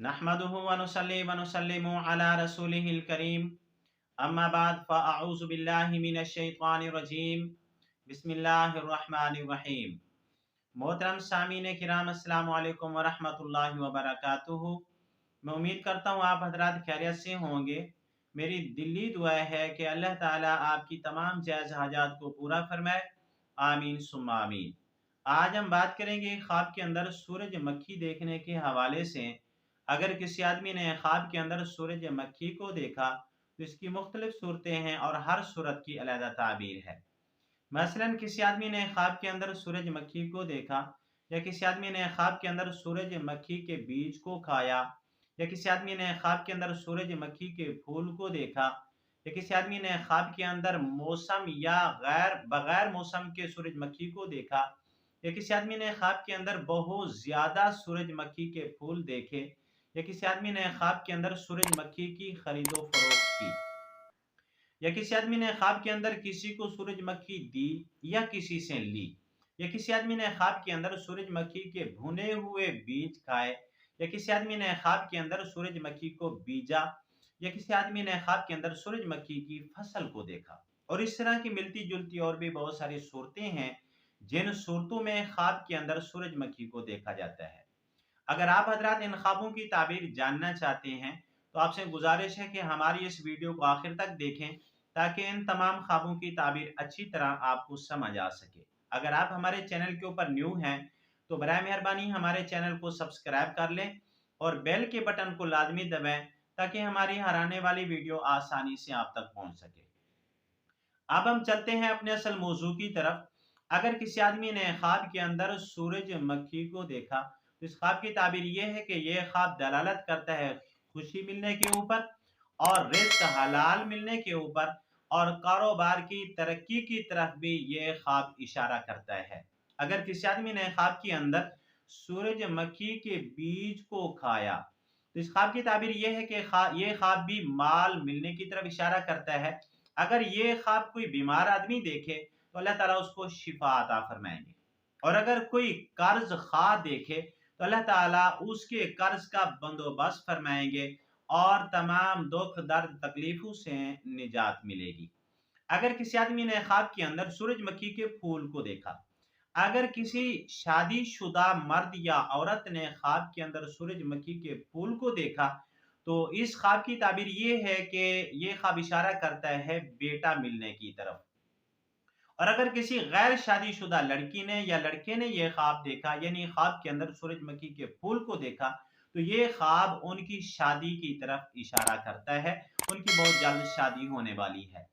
नहमदुहु व नुसल्ली व नुसल्लिमु अला रसूलिहिल करीम अम्मा बाद फ़अऊज़ु बिल्लाहि मिनश शैतानिर रजीम बिस्मिल्लाहिर रहमानिर रहीम। मोहतरम सामीन किराम अस्सलामु अलैकुम व रहमतुल्लाहि व बरकातुहू। मैं उम्मीद करता हूँ आप हजरात खैरियत से होंगे। मेरी दिली दुआ है कि अल्लाह ताला आपकी तमाम जायज़ हाजात को पूरा फरमाए। आमीन सुम्मा आमीन। आज हम बात करेंगे ख्वाब के अंदर सूरजमुखी देखने के हवाले से। अगर किसी आदमी ने ख्वाब के अंदर सूरजमुखी को देखा तो इसकी मुख्तलिफ सूरतें हैं और हर सूरत की अलग ताबीर है। मसलन किसी आदमी ने ख्वाब के अंदर सूरजमुखी को देखा, या किसी आदमी ने ख्वाब के अंदर सूरजमुखी के बीज को खाया, या किसी आदमी ने ख्वाब के अंदर सूरजमुखी के फूल को देखा, या किसी आदमी ने ख्वाब के अंदर मौसम या बगैर मौसम के सूरजमुखी को देखा, या किसी आदमी ने ख्वाब के अंदर बहुत ज्यादा सूरजमुखी के फूल देखे, या किसी आदमी ने ख्वाब के अंदर सूरजमुखी की खरीदो फरोख्त की, या किसी आदमी ने ख्वाब के अंदर किसी को सूरजमुखी दी या किसी से ली, या किसी आदमी ने ख्वाब के अंदर सूरजमुखी के भुने हुए बीज खाए, या किसी आदमी ने ख्वाब के अंदर सूरजमुखी को बीजा, या किसी आदमी ने ख्वाब के अंदर सूरजमुखी की फसल को देखा। और इस तरह की मिलती जुलती और भी बहुत सारी सूरतें हैं जिन सूरतों में ख्वाब के अंदर सूरजमुखी को देखा जाता है। अगर आप हजरात इन ख्वाबों की ताबीर जानना चाहते हैं तो आपसे गुजारिश है कि हमारी इस वीडियो को आखिर तक देखें ताकि इन तमाम ख्वाबों की ताबीर अच्छी तरह आपको समझ आ सके। अगर आप हमारे चैनल के ऊपर न्यू हैं तो बराए मेहरबानी हमारे चैनल को सब्सक्राइब कर लें और बेल के बटन को लाजमी दबाएं ताकि हमारी हर आने वाली वीडियो आसानी से आप तक पहुंच सके। अब हम चलते हैं अपने असल मौजू की तरफ। अगर किसी आदमी ने ख्वाब के अंदर सूरजमुखी को देखा तो इस ख्वाब की ताबीर यह है कि यह ख्वाब दलालत करता है खुशी मिलने के ऊपर और रिज़्क हलाल मिलने के ऊपर, और कारोबार की तरक्की की तरफ भी ये ख्वाब इशारा करता है। अगर किसी आदमी ने ख्वाब के अंदर सूरजमुखी के बीज को खाया तो इस ख्वाब की ताबीर यह है कि ये ख्वाब भी माल मिलने की तरफ इशारा करता है। अगर ये ख्वाब कोई बीमार आदमी देखे तो अल्लाह ताला उसको शिफा अता फरमाएंगे, और अगर कोई कर्ज खा देखे तो अल्लाह ताला उसके कर्ज का बंदोबस्त फरमाएंगे और तमाम दुख दर्द तकलीफों से निजात मिलेगी। अगर किसी आदमी ने ख्वाब के अंदर सूरजमुखी के फूल को देखा, अगर किसी शादीशुदा मर्द या औरत ने ख्वाब के अंदर सूरजमुखी के फूल को देखा तो इस ख्वाब की ताबीर ये है कि ये ख्वाब इशारा करता है बेटा मिलने की तरफ। और अगर किसी गैर शादीशुदा लड़की ने या लड़के ने यह ख्वाब देखा, यानी ख्वाब के अंदर सूरजमुखी के फूल को देखा, तो ये ख्वाब उनकी शादी की तरफ इशारा करता है, उनकी बहुत जल्द शादी होने वाली है।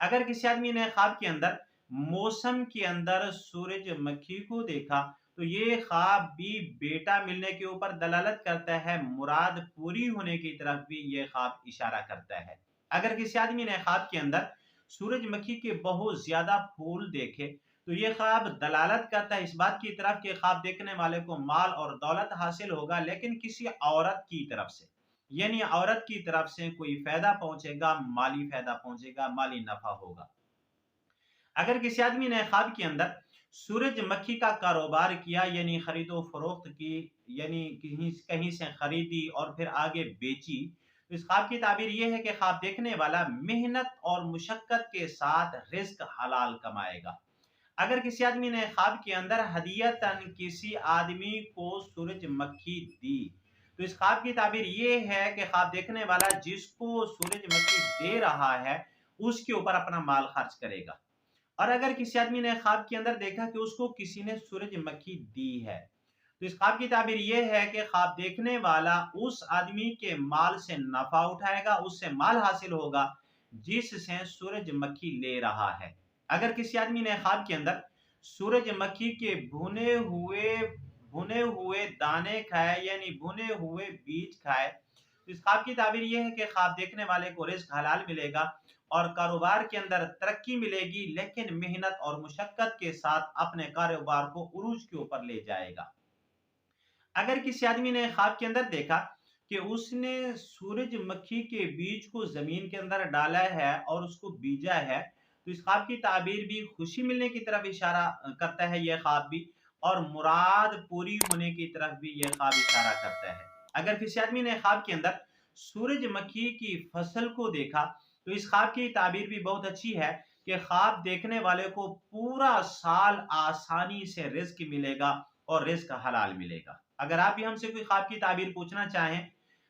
अगर किसी आदमी ने ख्वाब के अंदर मौसम के अंदर सूरजमुखी को देखा तो ये ख्वाब भी बेटा मिलने के ऊपर दलालत करता है, मुराद पूरी होने की तरफ भी ये ख्वाब इशारा करता है। अगर किसी आदमी ने ख्वाब के अंदर सूरजमुखी के बहुत ज्यादा फूल देखे तो ये ख्वाब दलालत करता है इस बात की तरफ कि ख्वाब देखने वाले को माल और दौलत हासिल होगा, लेकिन किसी औरत की तरफ से, यानी औरत की तरफ से कोई फायदा पहुंचेगा, माली फायदा पहुंचेगा, माली नफा होगा। अगर किसी आदमी ने ख्वाब के अंदर सूरजमुखी का कारोबार किया, यानी खरीदो फरोख्त की, यानी कहीं कहीं से खरीदी और फिर आगे बेची, तो इस ख्वाब की ताबीर यह है कि ख्वाब देखने वाला मेहनत और मुशक्कत के साथ रिज्क हलाल कमाएगा। अगर किसी आदमी ने ख्वाब के अंदर हदियतन किसी आदमी को सूरजमुखी दी तो इस ख्वाब की ताबीर ये है कि ख्वाब देखने वाला जिसको सूरजमुखी दे रहा है उसके ऊपर अपना माल खर्च करेगा। और अगर किसी आदमी ने ख्वाब के अंदर देखा कि उसको किसी ने सूरजमुखी दी है तो इस ख्वाब की ताबीर यह है कि ख्वाब देखने वाला उस आदमी के माल से नफा उठाएगा, उससे माल हासिल होगा जिससे सूरजमुखी ले रहा है। अगर किसी आदमी ने ख्वाब के अंदर सूरजमुखी के भुने हुए दाने खाए, यानी भुने हुए बीज खाए, तो इस ख्वाब की ताबीर यह है कि ख्वाब देखने वाले को रिज्क हलाल मिलेगा और कारोबार के अंदर तरक्की मिलेगी, लेकिन मेहनत और मुशक्कत के साथ अपने कारोबार को उरूज के ऊपर ले जाएगा। अगर किसी आदमी ने ख्वाब के अंदर देखा कि उसने सूरजमुखी के बीज को जमीन के अंदर डाला है और उसको बीजा है, तो इस ख्वाब की ताबीर भी खुशी मिलने की तरफ इशारा करता है यह ख्वाब भी, और मुराद पूरी होने की तरफ भी यह ख्वाब इशारा करता है। اگر کسی آدمی نے خواب کے اندر سورج مکھی کی فصل کو دیکھا تو اس خواب کی تعبیر بھی بہت اچھی ہے کہ خواب دیکھنے والے کو پورا سال آسانی سے رزق ملے گا اور رزق حلال ملے گا۔ اگر آپ بھی ہم سے کوئی خواب کی تعبیر پوچھنا چاہیں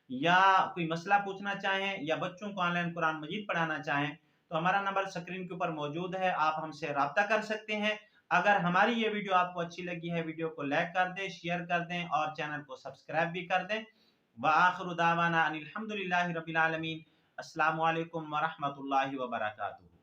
یا کوئی مسئلہ پوچھنا چاہیں یا بچوں کو آن لائن قرآن مجید پڑھانا چاہیں تو ہمارا نمبر سکرین کے اوپر موجود ہے، آپ ہم سے رابطہ کر سکتے ہیں۔ اگر ہماری یہ ویڈیو آپ کو اچھی لگی ہے، ویڈیو کو لائک کر دیں، شیئر کر دیں اور چینل کو سبسکرائب بھی کر دیں۔ وآخر دعوانا ان الحمد للہ رب العالمین۔ السلام علیکم ورحمۃ اللہ وبرکاتہ۔